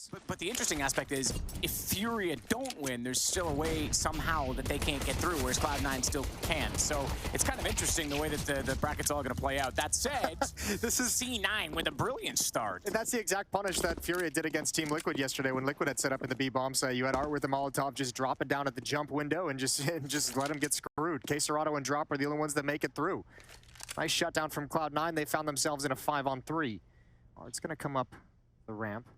changes. But the interesting aspect is, if Furia don't win, there's still a way somehow that they can't get through, whereas Cloud9 still can. So it's kind of interesting the way that the bracket's all going to play out. That said, this is C9 with a brilliant start. And that's the exact punish that Furia did against Team Liquid yesterday when Liquid had set up in the B bomb site. You had Art with the Molotov just drop it down at the jump window and just let him get screwed. K-Serato and Drop are the only ones that make it through. Nice shutdown from Cloud9. They found themselves in a 5-on-3. Art's going to come up the ramp.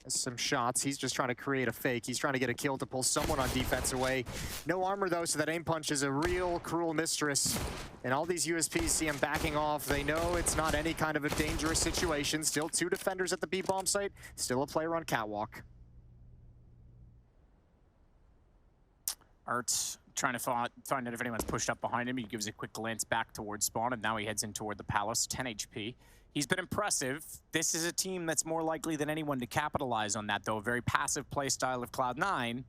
Some shots. He's just trying to create a fake. He's trying to get a kill to pull someone on defense away. No armor though, so that aim punch is a real cruel mistress. And all these USPs see him backing off. They know it's not any kind of a dangerous situation. Still 2 defenders at the B bomb site. Still a player on catwalk. Art's trying to find out if anyone's pushed up behind him. He gives a quick glance back towards spawn, and now he heads in toward the palace. 10 HP. He's been impressive. This is a team that's more likely than anyone to capitalize on that, though. A very passive play style of Cloud9.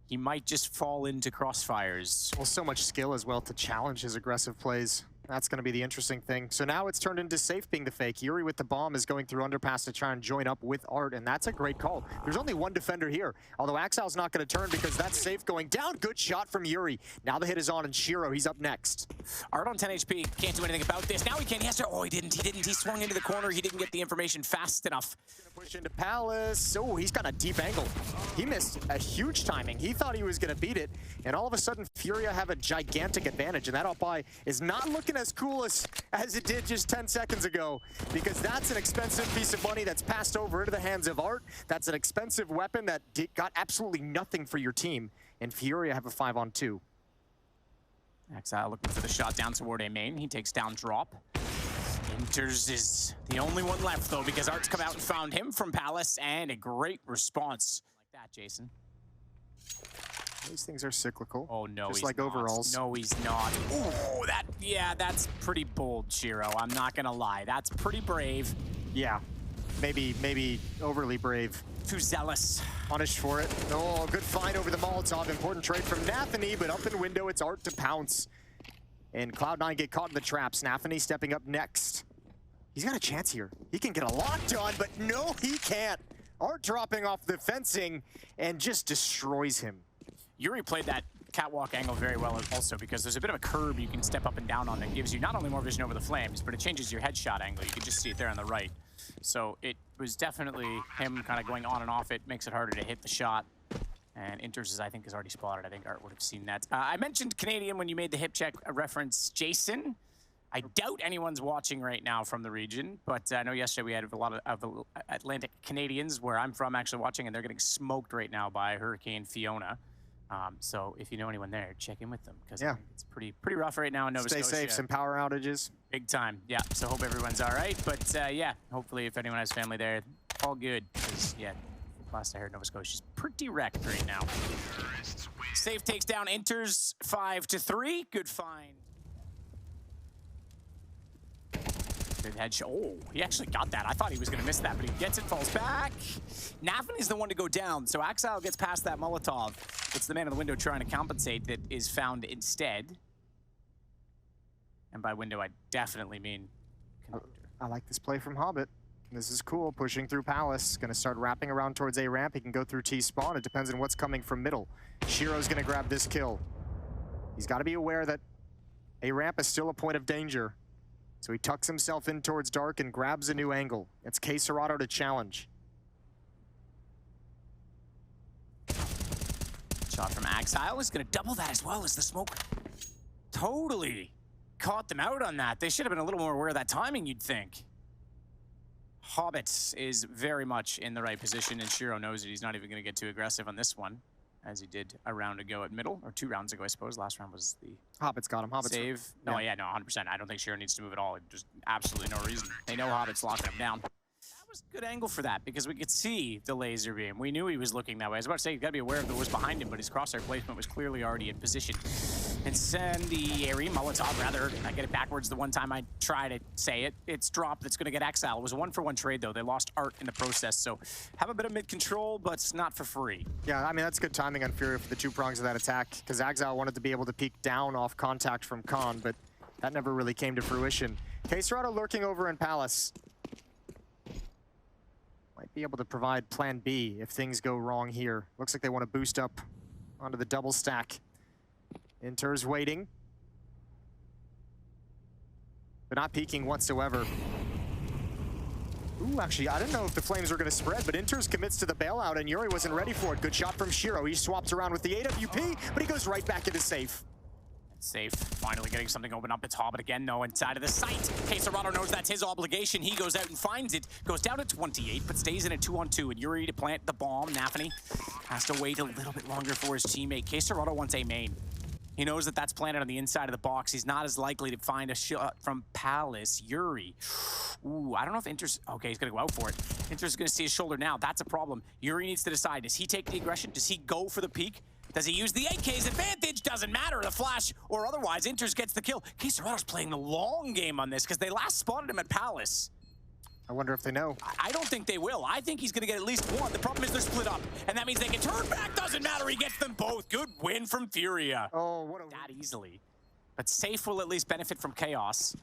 He might just fall into crossfires. Well, so much skill as well to challenge his aggressive plays. That's going to be the interesting thing. So now it's turned into Safe being the fake. Yuri with the bomb is going through underpass to try and join up with Art, and that's a great call. There's only one defender here, although Axel's not going to turn because that's Safe going down. Good shot from Yuri. Now the hit is on, and Shiro, he's up next. Art on 10 HP, can't do anything about this. Now he can. Oh, he didn't. He swung into the corner. He didn't get the information fast enough. Push into Palace. Oh, he's got a deep angle. He missed a huge timing. He thought he was going to beat it, and all of a sudden, Furia have a gigantic advantage, and that up-buy is not looking as cool as it did just 10 seconds ago, because that's an expensive piece of money that's passed over into the hands of Art. That's an expensive weapon that got absolutely nothing for your team, and Furia have a 5-on-2. Axel looking for the shot down toward A main. He takes down Drop. Inters is the only one left, though, because Art's come out and found him from Palace, and a great response like that, Jason. These things are cyclical. Oh, no, just he's like not. overalls. No, he's not. Oh, that's pretty bold, Shiro. I'm not going to lie. That's pretty brave. Yeah, maybe overly brave. Too zealous. Punished for it. Oh, good find over the Molotov. Important trade from Nathany, but up in window, it's Art to pounce. And Cloud9 get caught in the traps. Nathany stepping up next. He's got a chance here. He can get a lock done, but no, he can't. Art dropping off the fencing and just destroys him. Yuri played that catwalk angle very well also, because there's a bit of a curb you can step up and down on that gives you not only more vision over the flames, but it changes your headshot angle. You can just see it there on the right. So it was definitely him kind of going on and off. It makes it harder to hit the shot. And Inters, I think, is already spotted. I think Art would have seen that. I mentioned Canadian when you made the hip check reference, Jason. I doubt anyone's watching right now from the region, but I know yesterday we had a lot of Atlantic Canadians, where I'm from, actually watching, and they're getting smoked right now by Hurricane Fiona. So if you know anyone there, check in with them, because yeah, it's pretty rough right now in Nova Scotia. Stay safe, some power outages. Big time, yeah. So hope everyone's all right, but yeah, hopefully if anyone has family there, all good, because yeah, last I heard Nova Scotia's pretty wrecked right now. Safe takes down Inters 5-3, good find. Good headshot. Oh, he actually got that. I thought he was going to miss that, but he gets it, falls back. Navin is the one to go down, so Axel gets past that Molotov. It's the man in the window trying to compensate that is found instead. And by window, I definitely mean conductor. I like this play from Hobbit. This is cool, pushing through Palace. Going to start wrapping around towards A ramp. He can go through T spawn. It depends on what's coming from middle. Shiro's going to grab this kill. He's got to be aware that A ramp is still a point of danger. So he tucks himself in towards dark and grabs a new angle. It's K-Serato to challenge. Shot from Axile is going to double that as well as the smoke. Totally caught them out on that. They should have been a little more aware of that timing, you'd think. Hobbit is very much in the right position, and Shiro knows that he's not even going to get too aggressive on this one, as he did a round ago at middle, or 2 rounds ago, I suppose. Last round was the Hobbit's got him. Hobbit's save. No, yeah, no, 100%. I don't think Shiro needs to move at all. Just absolutely no reason. They know Hobbit's locking him down. That was a good angle for that, because we could see the laser beam. We knew he was looking that way. I was about to say, you got to be aware of what was behind him, but his crosshair placement was clearly already in position. Incendiary Molotov, rather. I get it backwards the one time I try to say it. It's Drop that's going to get Axel. It was a 1-for-1 trade, though. They lost Art in the process, so have a bit of mid-control, but it's not for free. Yeah, I mean, that's good timing on Furia for the 2 prongs of that attack, because Axel wanted to be able to peek down off contact from Khan, but that never really came to fruition. K-Serato lurking over in Palace. Might be able to provide plan B if things go wrong here. Looks like they want to boost up onto the double stack. Inter's waiting. They're not peeking whatsoever. Ooh, actually, I didn't know if the flames were going to spread, but Inter's commits to the bailout, and Yuri wasn't ready for it. Good shot from Shiro. He swaps around with the AWP, but he goes right back into safe. Safe, finally getting something open up. It's Hobbit again, though, inside of the site. Quesarado knows that's his obligation. He goes out and finds it. Goes down to 28, but stays in a 2-on-2. And Yuri to plant the bomb. NaVi has to wait a little bit longer for his teammate. Quesarado wants a main. He knows that that's planted on the inside of the box. He's not as likely to find a shot from Palace. Yuri. Ooh, I don't know if Inter's... Okay, he's going to go out for it. Inter's going to see his shoulder now. That's a problem. Yuri needs to decide. Does he take the aggression? Does he go for the peak? Does he use the AK's advantage? Doesn't matter. The flash or otherwise. Inter's gets the kill. Quesarado's playing the long game on this because they last spotted him at Palace. I wonder if they know. I don't think they will. I think he's going to get at least one. The problem is they're split up, and that means they can turn back. Doesn't matter. He gets them both. Good win from Furia. Oh, what a... That easily. But Safe will at least benefit from chaos.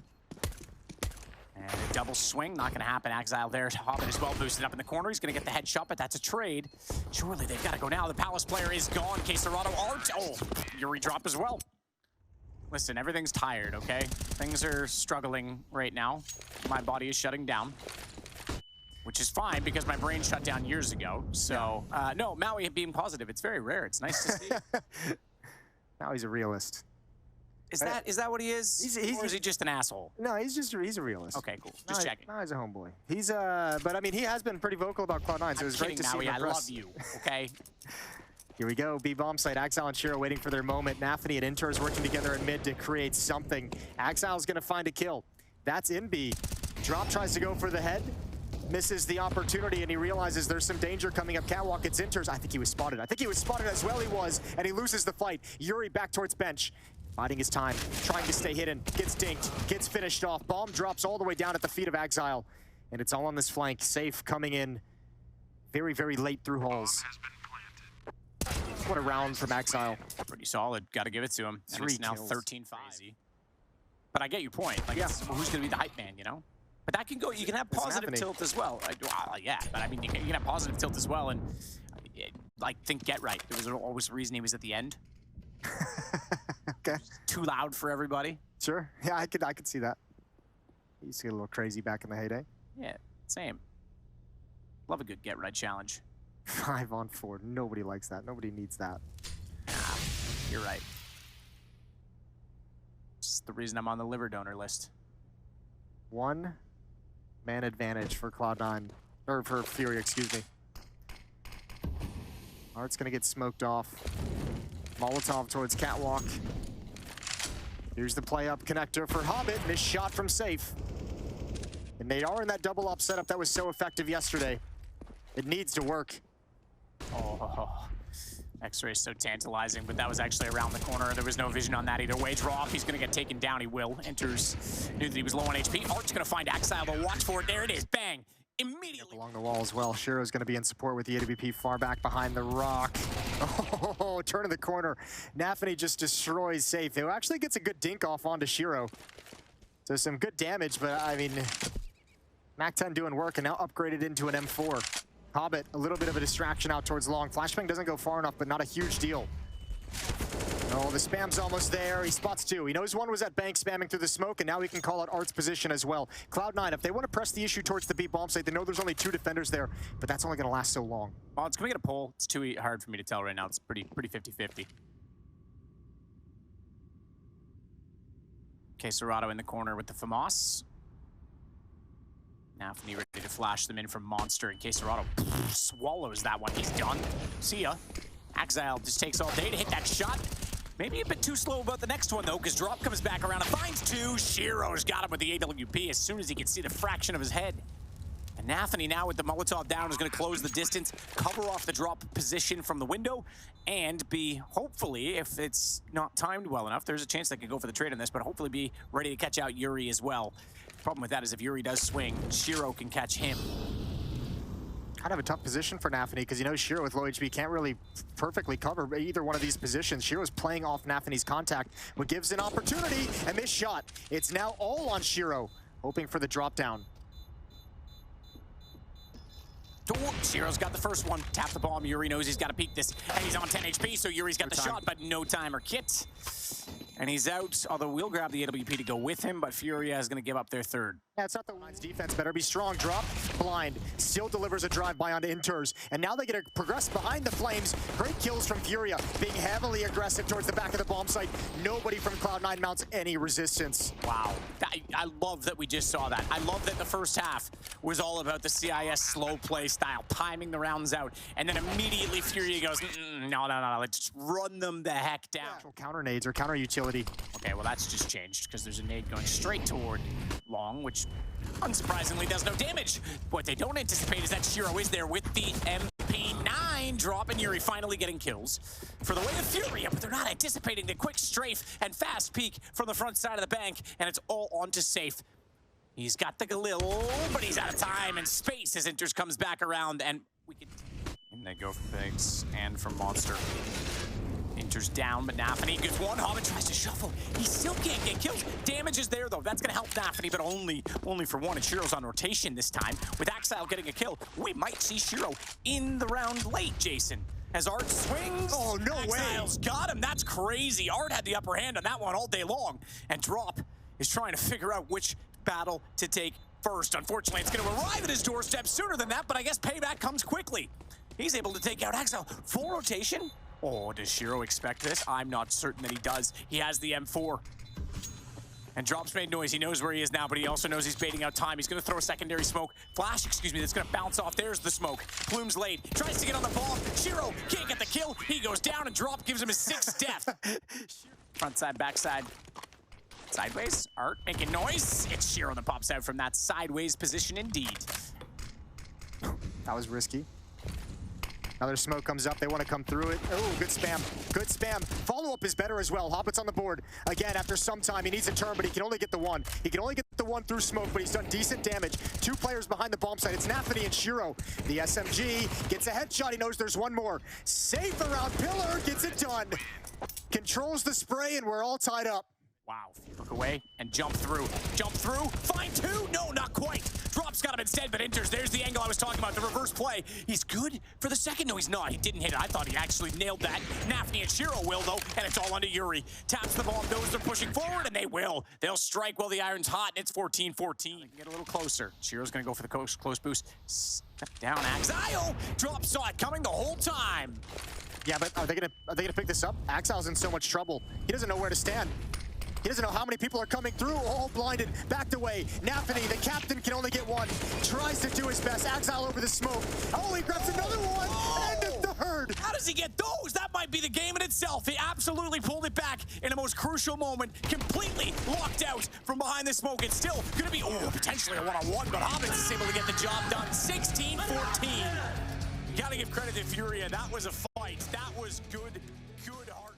And a double swing, not going to happen. Exile there. Hobbit is well boosted up in the corner. He's going to get the headshot, but that's a trade. Surely they've got to go now. The Palace player is gone. Quesarado art. Oh, Yuri drop as well. Listen, everything's tired, okay? Things are struggling right now. My body is shutting down, which is fine because my brain shut down years ago. So, no, Maui being positive. It's very rare. It's nice to see. Now he's a realist. Is that what he is? Or is he just an asshole? No, he's a realist. Okay, cool. Just checking. No, he's a homeboy. He's but I mean, he has been pretty vocal about Cloud9, so it was great to see him impress. I love you, okay? Here we go, B-bomb site. Exile and Shiro waiting for their moment. NaVi and Inter is working together in mid to create something. Exile's gonna find a kill. That's in B. Drop tries to go for the head. Misses the opportunity, and he realizes there's some danger coming up catwalk. It's Inter's. I think he was spotted. I think he was spotted as well. He was, and he loses the fight. Yuri back towards bench. Biding his time, trying to stay hidden. Gets dinked, gets finished off. Bomb drops all the way down at the feet of Exile. And it's all on this flank. Safe coming in very, very late through halls. What a round from Exile. Pretty solid. Got to give it to him. And it's now 13-5. But I get your point. Like, who's going to be the hype man, you know? But that can go. You can have positive tilt as well. Yeah, but I mean, you can have positive tilt as well. And like, think get right. There was always a reason he was at the end. Okay. Too loud for everybody. Sure. Yeah, I could see that. He used to get a little crazy back in the heyday. Yeah, same. Love a good get right challenge. 5-on-4. Nobody likes that. Nobody needs that. You're right. It's the reason I'm on the liver donor list. 1 man advantage for Cloud9. Or for Furia, excuse me. Art's gonna get smoked off. Molotov towards catwalk. Here's the play up connector for Hobbit. Missed shot from Safe. And they are in that double up setup that was so effective yesterday. It needs to work. Oh, X-ray is so tantalizing, but that was actually around the corner. There was no vision on that either way. Drop, he's gonna get taken down. He will. Enters, knew that he was low on HP. Art's gonna find Exile, but watch for it. There it is, bang. Immediately. Along the wall as well. Shiro's gonna be in support with the AWP far back behind the rock. Oh, turn of the corner. NaVi just destroys Safe. It actually gets a good dink off onto Shiro. So some good damage, but I mean, Mac-10 doing work and now upgraded into an M4. Hobbit, a little bit of a distraction out towards long. Flashbang doesn't go far enough, but not a huge deal. Oh, the spam's almost there. He spots 2. He knows 1 was at bank spamming through the smoke, and now he can call out Art's position as well. Cloud9, if they want to press the issue towards the B bomb site, they know there's only 2 defenders there, but that's only going to last so long. Oh, it's going to get a pull. It's too hard for me to tell right now. It's pretty 50-50. Quesarado in the corner with the FAMAS. NaVi ready to flash them in from Monster, and Quesarado swallows that one. He's done. See ya. Exile just takes all day to hit that shot. Maybe a bit too slow about the next one, though, because Drop comes back around and finds 2. Shiro's got him with the AWP as soon as he can see the fraction of his head. And NaVi now with the Molotov down is going to close the distance, cover off the Drop position from the window, and be, hopefully, if it's not timed well enough, there's a chance they could go for the trade on this, but hopefully be ready to catch out Yuri as well. The problem with that is if Yuri does swing, Shiro can catch him. Kind of a tough position for NaVi because you know Shiro with low HP can't really perfectly cover either one of these positions. Shiro's playing off NaVi's contact, but gives an opportunity, and this shot. It's now all on Shiro, hoping for the drop down. Oh, Shiro's got the first one. Tap the bomb. Yuri knows he's got to peek this. And he's on 10 HP, so Yuri's got the shot, but no timer kit. And he's out, although we'll grab the AWP to go with him, but Furia is going to give up their third. Yeah, it's not the Lions defense. Better be strong. Drop, blind. Still delivers a drive-by onto Inters. And now they get to progress behind the Flames. Great kills from Furia, being heavily aggressive towards the back of the bomb site. Nobody from Cloud9 mounts any resistance. Wow. I love that we just saw that. I love that the first half was all about the CIS slow play style, timing the rounds out. And then immediately Furia goes, no, let's just run them the heck down. Yeah. Counter nades or counter utility. Okay, well that's just changed because there's a nade going straight toward long, which unsurprisingly does no damage. What they don't anticipate is that Shiro is there with the MP9 drop, and Yuri finally getting kills for the way of Furia, but they're not anticipating the quick strafe and fast peek from the front side of the bank, and it's all onto safe. He's got the Galil, but he's out of time and space as Inters comes back around, and we can... And they go from FaZe and from Monster. Inters down, but NaVi gets one. Hobbit tries to shuffle. He still can't get kills. Damage is there, though. That's going to help NaVi, but only for one. And Shiro's on rotation this time. With Axile getting a kill, we might see Shiro in the round late, Jason. As Art swings. Oh, no way. Axile's got him. That's crazy. Art had the upper hand on that one all day long. And Drop is trying to figure out which battle to take first. Unfortunately, it's going to arrive at his doorstep sooner than that, but I guess payback comes quickly. He's able to take out Axile. Full rotation. Oh, does Shiro expect this? I'm not certain that he does. He has the M4. And Drop's made noise. He knows where he is now, but he also knows he's baiting out time. He's going to throw a secondary smoke. Flash, excuse me, that's going to bounce off. There's the smoke. Plume's late. Tries to get on the bomb. Shiro can't get the kill. He goes down, and Drop gives him his 6th death. Front side, backside. Sideways. Art making noise. It's Shiro that pops out from that sideways position indeed. That was risky. Another smoke comes up. They want to come through it. Oh, good spam. Good spam. Follow-up is better as well. Hobbit's on the board. Again, after some time, he needs a turn, but he can only get the one. He can only get the one through smoke, but he's done decent damage. 2 players behind the bomb site. It's NaVi and Shiro. The SMG gets a headshot. He knows there's one more. Safe around Pillar. Gets it done. Controls the spray, and we're all tied up. Wow. Look away and jump through. Jump through. Find 2. No, not quite. Drop's got him instead, but Inters. There's the angle I was talking about. The reverse play. He's good for the second. No, he's not. He didn't hit it. I thought he actually nailed that. NaVi and Shiro will, though, and it's all onto Yuri. Taps the bomb. Knows they're pushing forward, and they will. They'll strike while the iron's hot, and it's 14-14. Get a little closer. Shiro's going to go for the close boost. Step down. Axile. Drop saw it coming the whole time. Yeah, but are they gonna pick this up? Axile's in so much trouble. He doesn't know where to stand. He doesn't know how many people are coming through. All blinded, backed away. NaVi, the captain, can only get one. Tries to do his best. Axile over the smoke. Oh, he grabs another one. And a third. How does he get those? That might be the game in itself. He absolutely pulled it back in the most crucial moment. Completely locked out from behind the smoke. It's still going to be, potentially a one-on-one, but Hobbits is able to get the job done. 16-14. You got to give credit to Furia. That was a fight. That was good heart.